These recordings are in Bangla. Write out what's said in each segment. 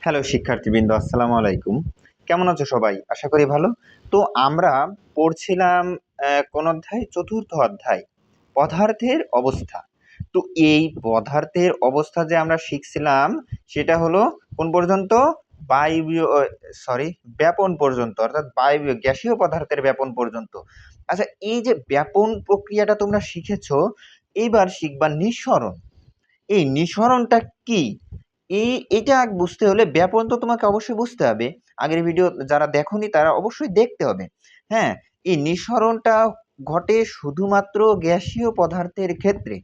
হ্যালো শিক্ষার্থীবৃন্দ, আসসালামু আলাইকুম। কেমন আছো সবাই? আশা করি ভালো। তো আমরা পড়ছিলাম কোন অধ্যায়? চতুর্থ অধ্যায়, পদার্থের অবস্থা। তো এই পদার্থের অবস্থা যে আমরা শিখছিলাম সেটা হলো কোন পর্যন্ত? বায়বীয় সরি ব্যাপন পর্যন্ত, অর্থাৎ বায়বীয় গ্যাসীয় পদার্থের ব্যাপন পর্যন্ত। আচ্ছা, এই যে ব্যাপন প্রক্রিয়াটা তোমরা শিখেছো, এইবার শিখবা নিঃসরণ। এই নিঃসরণটা কি? এটা বুঝতে হলে ব্যাপন তো তোমাকে অবশ্যই বুঝতে হবে। আগের ভিডিও যারা দেখোনি তারা অবশ্যই দেখতে হবে। হ্যাঁ, এই নিঃসরণটা ঘটে শুধুমাত্র গ্যাসীয় পদার্থের ক্ষেত্রে।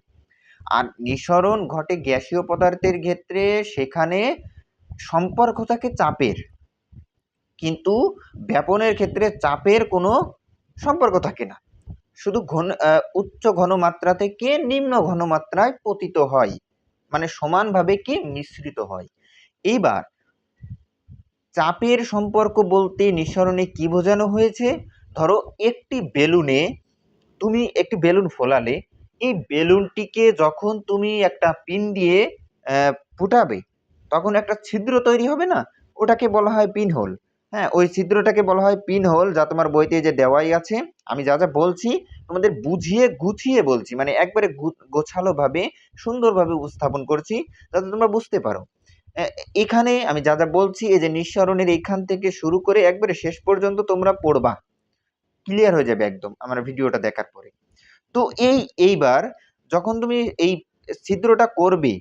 আর নিঃসরণ ঘটে গ্যাসীয় পদার্থের ক্ষেত্রে সেখানে সম্পর্ক থাকে চাপের, কিন্তু ব্যাপনের ক্ষেত্রে চাপের কোনো সম্পর্ক থাকে না। শুধু উচ্চ ঘনমাত্রা থেকে নিম্ন ঘনমাত্রায় পতিত হয়, মানে সমানভাবে কি মিশ্রিত হয়। এইবার চাপের সম্পর্ক বলতে নিঃসরণে কি বোঝানো হয়েছে? ধরো তুমি একটি বেলুন ফোলালে, এই বেলুনটিকে যখন তুমি একটা পিন দিয়ে ফুটাবে, তখন একটা ছিদ্র তৈরি হবে না? ওটাকে বলা হয় পিন হোল। হ্যাঁ, ওই ছিদ্রটাকে বলা হয় পিন হোল, যা তোমার বইতে যে দেওয়াই আছে। আমি যা যা বলছি তোমাদের বুঝিয়ে গুছিয়ে বলছি, মানে একবারে গোছালো ভাবে সুন্দরভাবে উপস্থাপন করছি যাতে তোমরা বুঝতে পারো। এখানে আমি যা যা বলছি, এই যে নিঃসরণের এইখান থেকে শুরু করে একবারে শেষ পর্যন্ত তোমরা পড়বা, ক্লিয়ার হয়ে যাবে একদম আমার ভিডিওটা দেখার পরে। তো এইবার যখন তুমি এই ছিদ্রটা করবে,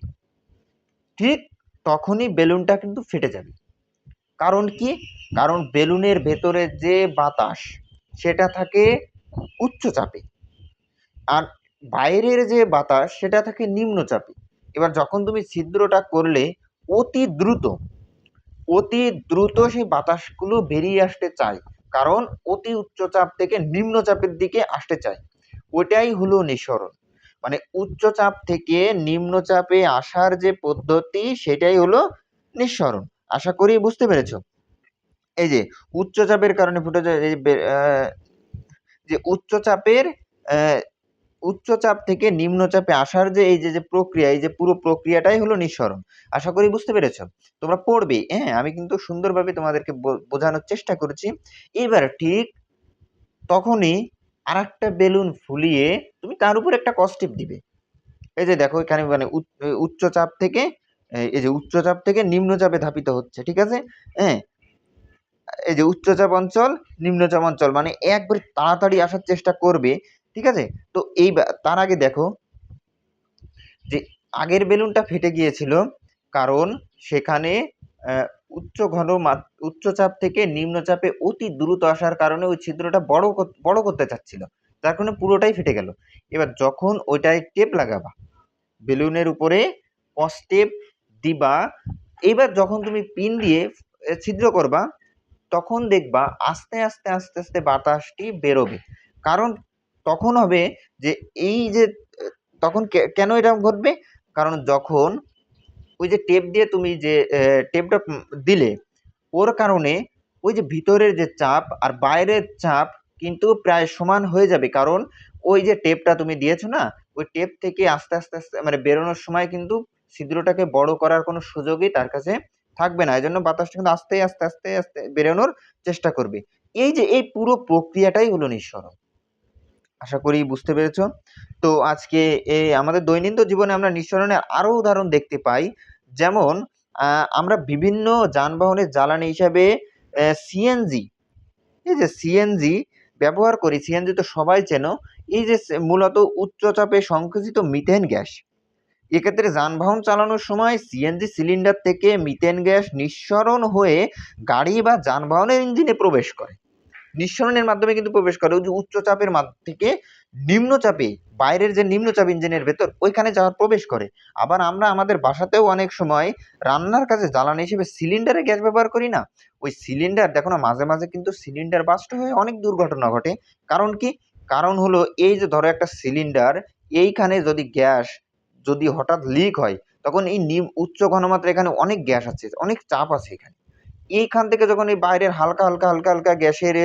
ঠিক তখনই বেলুনটা কিন্তু ফেটে যাবে। কারণ কি? কারণ বেলুনের ভেতরে যে বাতাস সেটা থাকে উচ্চ চাপে, আর বাইরের যে বাতাস সেটা থাকে নিম্নচাপে। এবার যখন তুমি ছিদ্রটা করলে, অতি দ্রুত অতি দ্রুত সেই বাতাসগুলো বেরিয়ে আসতে চায়, কারণ অতি উচ্চচাপ থেকে নিম্নচাপের দিকে আসতে চায়। ওটাই হলো নিঃসরণ। মানে উচ্চচাপ থেকে নিম্নচাপে আসার যে পদ্ধতি সেটাই হলো নিঃসরণ। আশা করি বুঝতে পেরেছো। এই যে উচ্চচাপের কারণে ফুটে যায়, এই যে উচ্চচাপের উচ্চচাপ থেকে নিম্নচাপে আসার যে এই যে প্রক্রিয়া, এই যে পুরো প্রক্রিয়াটাই হলো নিঃসরণ। আশা করি বুঝতে পেরেছো। তোমরা পড়বে, হ্যাঁ, আমি কিন্তু সুন্দরভাবে তোমাদেরকে বোঝানোর চেষ্টা করেছি। এবার ঠিক তখনই আরেকটা বেলুন ফুলিয়ে তুমি তার উপর একটা কষ্টেপ দিবে। এই যে দেখো এখানে, মানে উচ্চচাপ থেকে এই যে উচ্চচাপ থেকে নিম্নচাপে ধাপিত হচ্ছে, ঠিক আছে? হ্যাঁ, এই যে উচ্চচাপ অঞ্চল নিম্নচাপ অঞ্চল, মানে একবারে তাড়াতাড়ি আসার চেষ্টা করবে, ঠিক আছে? তো তার আগে দেখো যে আগের বেলুনটা ফেটে গিয়েছিল, কারণ সেখানে আহ, উচ্চচাপ থেকে নিম্নচাপে অতি দ্রুত আসার কারণে ওই ছিদ্রটা বড় করতে চাচ্ছিল, যার কারণে পুরোটাই ফেটে গেল। এবার যখন ওইটায় টেপ লাগাবা, বেলুনের উপরে টেপ দিবা, এবার যখন তুমি পিন দিয়ে ছিদ্র করবা, তখন দেখবা আস্তে আস্তে আস্তে আস্তে বাতাসটি বেরোবে। কারণ তখন হবে যে এই যে তখন কেন এটা ঘটবে? কারণ যখন ওই যে টেপ দিয়ে তুমি যে টেপটা দিলে, ওর কারণে ওই যে ভিতরের যে চাপ আর বাইরের চাপ কিন্তু প্রায় সমান হয়ে যাবে। কারণ ওই যে টেপটা তুমি দিয়েছো না, ওই টেপ থেকে আস্তে আস্তে আস্তে মানে বেরোনোর সময় কিন্তু ছিদ্রটাকে বড় করার কোনো সুযোগই তার কাছে থাকবে না। এই জন্য বাতাসটা কিন্তু আস্তে আস্তে আস্তে আস্তে বেরোনোর চেষ্টা করবে। এই যে এই পুরো প্রক্রিয়াটাই হলো নিঃসরণ। আশা করি বুঝতে পেরেছো। তো আজকে আমাদের দৈনন্দিন জীবনে আমরা নিঃসরণের আরো উদাহরণ দেখতে পাই। যেমন আমরা বিভিন্ন যানবাহনের জ্বালানি হিসাবে সিএনজি, এই যে সিএনজি ব্যবহার করি। সিএনজি তো সবাই চেনো। এই যে মূলত উচ্চচাপে সংকোচিত মিথেন গ্যাস। এক্ষেত্রে যানবাহন চালানোর সময় সিএনজি সিলিন্ডার থেকে মিথেন গ্যাস নিঃসরণ হয়ে গাড়ি বা যানবাহনের ইঞ্জিনে প্রবেশ করে। নিঃসরণের মাধ্যমে কিন্তু প্রবেশ করে ওই যে উচ্চচাপের থেকে নিম্নচাপে, বাইরের যে নিম্নচাপ ইঞ্জিনের ভেতর, ওইখানে যাওয়ার প্রবেশ করে। আবার আমরা আমাদের বাসাতেও অনেক সময় রান্নার কাজে জ্বালানি হিসেবে সিলিন্ডারে গ্যাস ব্যবহার করি না? ওই সিলিন্ডার দেখো না, মাঝে মাঝে কিন্তু সিলিন্ডার বাস্ট হয়ে অনেক দুর্ঘটনা ঘটে। কারণ কি? কারণ হলো এই যে ধরো একটা সিলিন্ডার, এইখানে যদি গ্যাস যদি হঠাৎ লিক হয়, তখন এই উচ্চ ঘনমাত্রা, এখানে অনেক গ্যাস আছে, অনেক চাপ আছে এখানে। এইখান থেকে যখন এই বাইরের হালকা হালকা হালকা হালকা গ্যাসের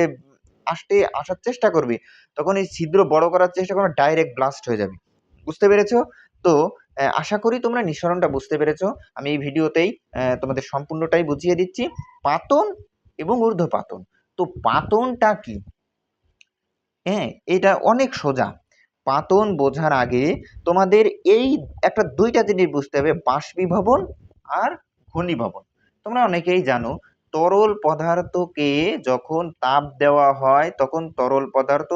আসার চেষ্টা করবে, তখন এই ছিদ্র বড় করার চেষ্টা করবে, ডাইরেক্ট ব্লাস্ট হয়ে যাবে। বুঝতে পেরেছো? তো আশা করি তোমরা নিঃসরণটা বুঝতে পেরেছো। আমি এই ভিডিওতেই তোমাদের সম্পূর্ণটাই বুঝিয়ে দিচ্ছি। পাতন এবং ঊর্ধ্বপাতন। তো পাতনটা কি? হ্যাঁ, এটা অনেক সোজা। পাতন বোঝার আগে তোমাদের এই একটা দুইটা জিনিস বুঝতে হবে, বাষ্পীভবন আর ঘনীভবন। তোমরা অনেকেই জানো তরল পদার্থকে যখন তাপ দেওয়া হয় তখন তরল পদার্থ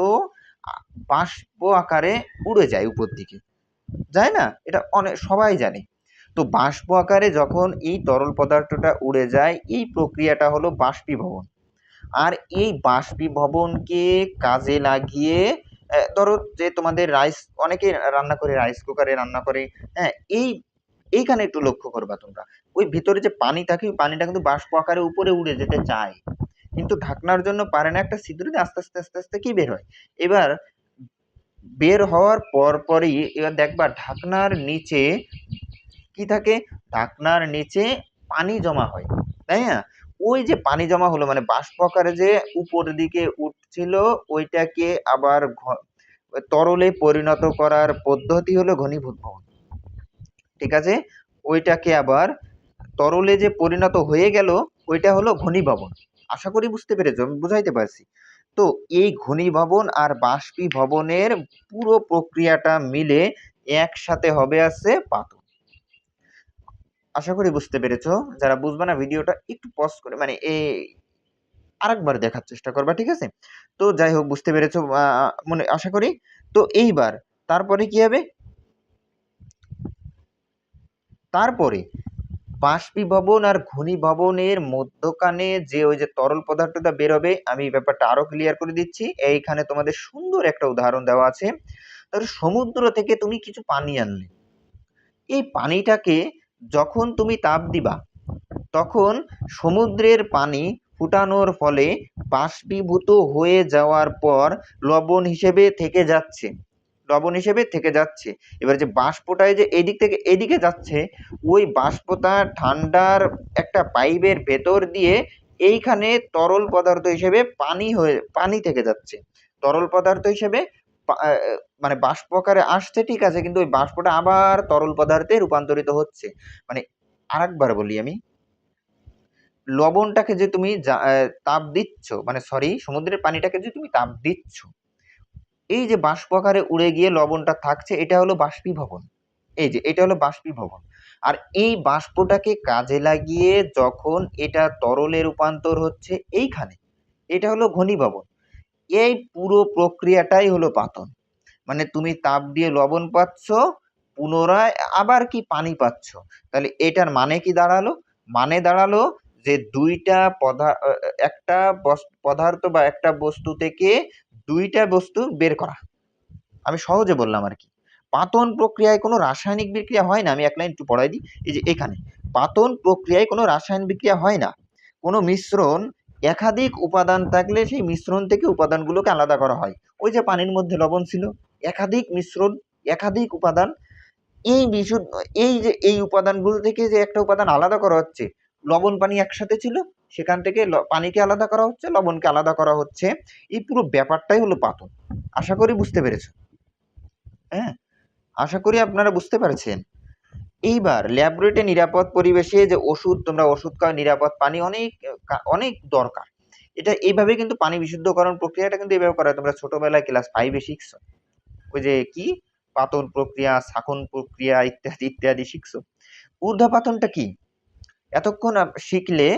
বাষ্প আকারে উড়ে যায় উপর দিকে, যায় না? এটা অনেক সবাই জানে। তো বাষ্প আকারে যখন এই তরল পদার্থটা উড়ে যায়, এই প্রক্রিয়াটা হলো বাষ্পীভবন। আর এই বাষ্পীভবনকে কাজে লাগিয়ে ধরো যে তোমাদের রাইস, অনেকে রান্না করে রাইস কুকারে রান্না করে, হ্যাঁ, এইখানে একটু লক্ষ্য করবা তোমরা, ওই ভিতরে যে পানি থাকে ওই পানিটা কিন্তু বাষ্প আকারে উপরে উড়ে যেতে চায়, কিন্তু ঢাকনার জন্য পারে না, একটা ছিদ্র দিয়ে আস্তে আস্তে আস্তে আস্তে কি বের হয়। এবার বের হওয়ার পরই এবার দেখবা ঢাকনার নিচে কি থাকে, ঢাকনার নিচে পানি জমা হয়, তাই না? ওই যে পানি জমা হলো মানে বাষ্প আকারে যে উপরের দিকে উঠছিল, ওইটাকে আবার তরলে পরিণত করার পদ্ধতি হলো ঘনীভূত ভবন। ঠিক আছে, ওইটাকে আবার তরলে যে পরিণত হয়ে গেল ওইটা হলো ঘনীভবন। আশা করি বুঝতে পেরেছো, আমি বুঝাইতে পারছি। তো এই ঘনীভবন আর বাষ্পীভবনের পুরো প্রক্রিয়াটা মিলে একসাথে হবে আছে পাতন। আশা করি বুঝতে পেরেছো। যারা বুঝবে না ভিডিওটা একটু পজ করে মানে আরেকবার দেখার চেষ্টা করবা, ঠিক আছে? তো যাই হোক বুঝতে পেরেছো মনে আশা করি। তো এইবার তারপরে কি হবে, তারপরে বাষ্পীভবন আর ঘনীভবনের মধ্যখানে যে ওই যে তরল পদার্থটা বেরোবে, আমি এই ব্যাপারটা আরো ক্লিয়ার করে দিচ্ছি। এইখানে তোমাদের সুন্দর একটা উদাহরণ দেওয়া আছে। ধরো সমুদ্র থেকে তুমি কিছু পানি আনলে, এই পানিটাকে যখন তুমি তাপ দিবা তখন সমুদ্রের পানি ফুটানোর ফলে বাষ্পীভূত হয়ে যাওয়ার পর লবণ হিসেবে থেকে যাচ্ছে, লবণ হিসেবে থেকে যাচ্ছে। এবার যে বাষ্পটায় যে এদিক থেকে এদিকে যাচ্ছে, ওই বাষ্পটা ঠান্ডার একটা পাইপের ভেতর দিয়ে এইখানে তরল পদার্থ হিসেবে পানি থেকে যাচ্ছে, তরল পদার্থ হিসেবে মানে বাষ্প আকারে আসছে, ঠিক আছে, কিন্তু ওই বাষ্পটা আবার তরল পদার্থে রূপান্তরিত হচ্ছে। মানে আরেকবার বলি আমি, লবণটাকে যে তুমি তাপ দিচ্ছ, মানে সরি সমুদ্রের পানিটাকে যে তুমি তাপ দিচ্ছ, এই যে বাষ্প আকারে উড়ে গিয়ে লবণটা থাকছে, এটা হলো বাষ্পীভবন। এই যে এটা হলো বাষ্পীভবন। আর এই বাষ্পটাকে কাজে লাগিয়ে যখন এটা তরলে রূপান্তর হচ্ছে এইখানে, এটা হলো ঘনীভবন। এই পুরো প্রক্রিয়াটাই হলো পাতন। মানে তুমি তাপ দিয়ে লবণ পাচ্ছ, পুনরায় আবার কি পানি পাচ্ছ। তাহলে এটার মানে কি দাঁড়ালো? মানে দাঁড়ালো যে একটা পদার্থ বা একটা বস্তু থেকে দুইটা বস্তু বের করা। আমি সহজে বললাম আর কি। পাতন প্রক্রিয়ায় কোনো রাসায়নিক বিক্রিয়া হয় না। আমি এক লাইন একটু পড়াই দিই। এই যে এখানে পাতন প্রক্রিয়ায় কোনো রাসায়নিক বিক্রিয়া হয় না। কোনো মিশ্রণ একাধিক উপাদান থাকলে সেই মিশ্রণ থেকে উপাদানগুলোকে আলাদা করা হয়। ওই যে পানির মধ্যে লবণ ছিল, একাধিক মিশ্রণ, একাধিক উপাদান, এই বিশুদ্ধ, এই যে এই উপাদানগুলো থেকে যে একটা উপাদান আলাদা করা হচ্ছে, লবণ পানি একসাথে ছিল, সেখান থেকে পানিকে আলাদা করা হচ্ছে, লবণকে আলাদা করা হচ্ছে। এই পুরো ব্যাপারটাই হলো পাতন। আশা করি বুঝতে পেরেছো। হ্যাঁ, আশা করি আপনারা বুঝতে পারছেন। এইবার ল্যাবরেটরি নিরাপদ পরিবেশে যে ওষুধ, তোমরা ওষুধ খাও, নিরাপদ পানি অনেক অনেক দরকার। এটা এইভাবে কিন্তু পানি বিশুদ্ধকরণ প্রক্রিয়াটা কিন্তু এইভাবে করা হয়। তোমরা ছোটবেলায় ক্লাস 5 শিখছো, ওই যে কি পাতন প্রক্রিয়া, শাসন প্রক্রিয়া ইত্যাদি ইত্যাদি শিখছো। ঊর্ধ্বপাতনটা কি এতক্ষণ শিখলে।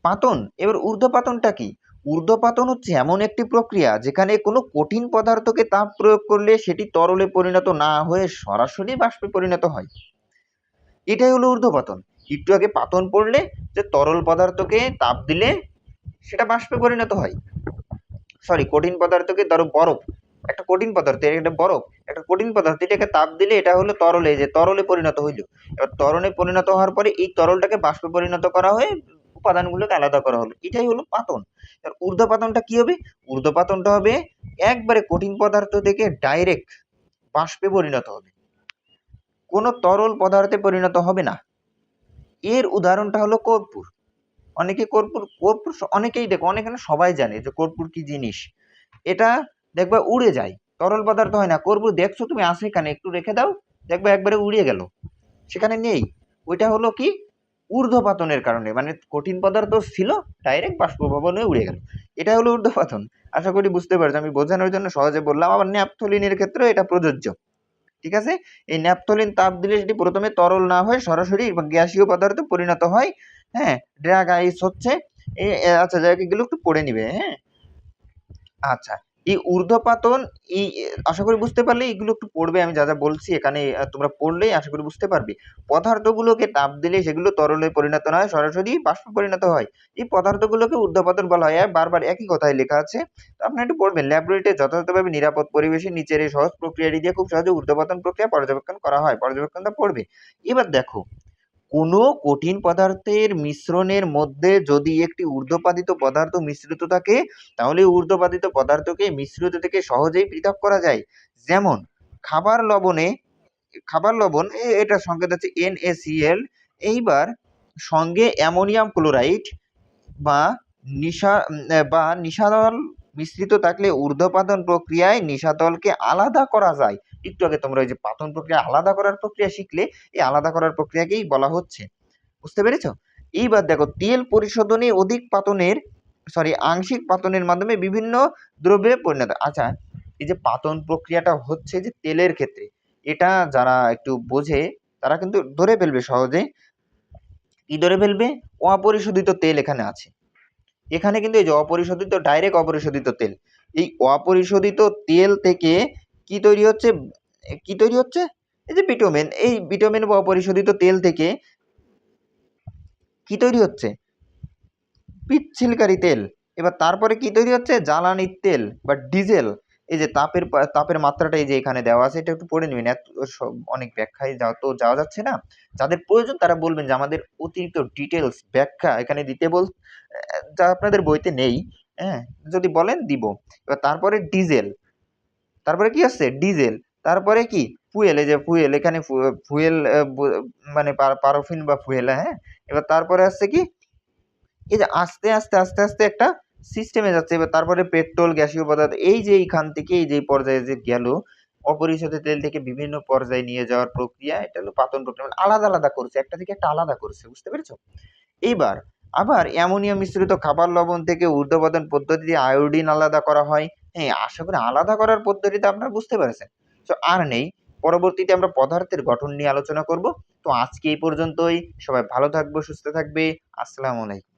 পাতন, এবার ঊর্ধ্বপাতনটা কি? ঊর্ধ্বপাতন হচ্ছে এমন একটি প্রক্রিয়া যেখানে কোনো কঠিন পদার্থকে তাপ প্রয়োগ করলে সেটি তরলে পরিণত না হয়ে সরাসরি বাষ্পে পরিণত হয়, এটাই হলো ঊর্ধ্বপাতন। একটু আগে পাতন পড়লে যে তরল পদার্থকে তাপ দিলে সেটা বাষ্পে পরিণত হয়, সরি কঠিন পদার্থকে, ধরো বরফ, একটা কঠিন পদার্থ, এটা বরফ, একটা কঠিন পদার্থ, এটাকে তাপ দিলে এটা হলো তরলে, যে তরলে পরিণত হইল। এবার তরলে পরিণত হওয়ার পরে এই তরলটাকে বাষ্পে পরিণত করা হয়ে উপাদানগুলোকে আলাদা করা হলো, এটাই হলো পাতন। এবার ঊর্ধ্বপাতনটা কি হবে? ঊর্ধ্বপাতনটা হবে একবারে কঠিন পদার্থ থেকে ডাইরেক্ট বাষ্পে পরিণত হবে, কোনো তরল পদার্থে পরিণত হবে না। এর উদাহরণটা হলো কর্পূর। অনেকে কর্পূর কর্পূর অনেকেই দেখো, অনেকে না সবাই জানে যে কর্পূর কি জিনিস। এটা দেখবা উড়ে যায়, তরল পদার্থ হয় না। কর্পূর দেখছো তুমি আছে এখানে, একটু রেখে দাও, দেখবে একবারে উড়িয়ে গেল, সেখানে নেই। ওইটা হলো কি ঊর্ধ্বপাতনের কারণে, মানে কঠিন পদার্থ ছিল ডাইরেক্ট বাষ্পভবন হয়ে উড়ে গেল, এটা হলো ঊর্ধ্বপাতন। আশা করি বুঝতে পারছো, আমি বোঝানোর জন্য সহজে বললাম। আবার ন্যাপথলিনের ক্ষেত্রেও এটা প্রযোজ্য। ঠিক আছে, এই ন্যাপথলিন তাপ দিলে সেটি প্রথমে তরল না হয়ে সরাসরি গ্যাসীয় পদার্থে পরিণত হয়। হ্যাঁ, ড্রাগ আইস হচ্ছে আচ্ছা যাই হোক, এগুলো একটু পড়ে নিবে। হ্যাঁ, আচ্ছা, এই ঊর্ধ্বপাতন, এই আশা করি বুঝতে পারলে, এগুলো একটু পড়বে, আমি যা যা বলছি এখানে তোমরা পড়লেই আশা করি বুঝতে পারবে। পদার্থগুলোকে তাপ দিলে সেগুলো তরলে পরিণত নয়, সরাসরি বাষ্পে পরিণত হয়। এই পদার্থগুলোকে ঊর্ধ্বপাতন বলা হয়। বারবার একই কথাই লেখা আছে, তো আপনারা একটু পড়বেন। ল্যাবরেটরিতে যথাযথভাবে নিরাপদ পরিবেশে নিচের এই সহজ প্রক্রিয়াটি দিয়ে খুব সহজে ঊর্ধ্বপাতন প্রক্রিয়া পর্যবেক্ষণ করা হয়। পর্যবেক্ষণটা পড়বে। এবার দেখো, কোনো কঠিন পদার্থের মিশ্রণের মধ্যে যদি একটি ঊর্ধ্বপাতিত পদার্থ মিশ্রিত থাকে, তাহলে ঊর্ধ্বপাতিত পদার্থকে মিশ্রিত থেকে সহজেই পৃথক করা যায়। যেমন খাবার লবণে, খাবার লবণ এটার সংকেত হচ্ছে NaCl। এইবার সঙ্গে অ্যামোনিয়াম ক্লোরাইড বা নিশাতল মিশ্রিত থাকলে ঊর্ধ্বপাতন প্রক্রিয়ায় নিশাতলকে আলাদা করা যায়। একটু আগে তোমরা ওই যে পাতন প্রক্রিয়া আলাদা করার প্রক্রিয়া শিখলে, এই আলাদা করার প্রক্রিয়াকেই বলা হচ্ছে। বুঝতে পেরেছো? এইবার দেখো, তেল পরিশোধনে অধিক পাতনের, আংশিক পাতনের মাধ্যমে বিভিন্ন দ্রব্যে পরিণত। আচ্ছা, এই যে পাতন প্রক্রিয়াটা হচ্ছে যে তেলের ক্ষেত্রে, এটা যারা একটু বোঝে তারা কিন্তু ধরে ফেলবে সহজে। কি ধরে ফেলবে? অপরিশোধিত তেল এখানে আছে। এখানে কিন্তু এই যে অপরিশোধিত, ডাইরেক্ট অপরিশোধিত তেল, এই অপরিশোধিত তেল থেকে কি তৈরি হচ্ছে? কি তৈরি হচ্ছে? এই যে বিটুমেন, এই বিটুমেন বা অপরিশোধিত তেল থেকে কি তৈরি হচ্ছে? পিচ্ছিলকারী তেল। এবার তারপরে কি তৈরি হচ্ছে? জ্বালানির তেল বা ডিজেল। এই যে তাপের মাত্রাটা এই যে এখানে দেওয়া আছে, এটা একটু পড়ে নিবেন। অনেক ব্যাখ্যায় যাওয়া যাচ্ছে না। যাদের প্রয়োজন তারা বলবেন যে আমাদের অতিরিক্ত ডিটেলস ব্যাখ্যা এখানে দিতে যা আপনাদের বইতে নেই। হ্যাঁ, যদি বলেন দিব। এবার তারপরে ডিজেল, তারপরে কি আসছে? ডিজেল, তারপরে কি? ফুয়েল। এই যে ফুয়েল, এখানে ফুয়েল মানে পারফিন বা ফুয়েল। হ্যাঁ, এবার তারপরে আসছে কি? এই যে আস্তে আস্তে আস্তে আস্তে একটা সিস্টেমে যাচ্ছে। এবার তারপরে পেট্রোল, গ্যাসীয় পদার্থ, এই যে এইখান থেকে এই যে পর্যায়ে যে গেল, অপরিশোধিত তেল থেকে বিভিন্ন পর্যায়ে নিয়ে যাওয়ার প্রক্রিয়া, এটা হলো পাতন প্রক্রিয়া। মানে আলাদা আলাদা করছে, একটা থেকে একটা আলাদা করছে। বুঝতে পেরেছো? এইবার আবার অ্যামোনিয়া মিশ্রিত খাবার লবণ থেকে ঊর্ধ্বপাতন পদ্ধতিতে আয়োডিন আলাদা করা হয়। হ্যাঁ, আশা করি আলাদা করার পদ্ধতিটা আপনারা বুঝতে পেরেছেন। তো আর নেই, পরবর্তীতে আমরা পদার্থের গঠন নিয়ে আলোচনা করব। তো আজকে এই পর্যন্তই। সবাই ভালো থাকবো, সুস্থ থাকবে। আসসালামু আলাইকুম।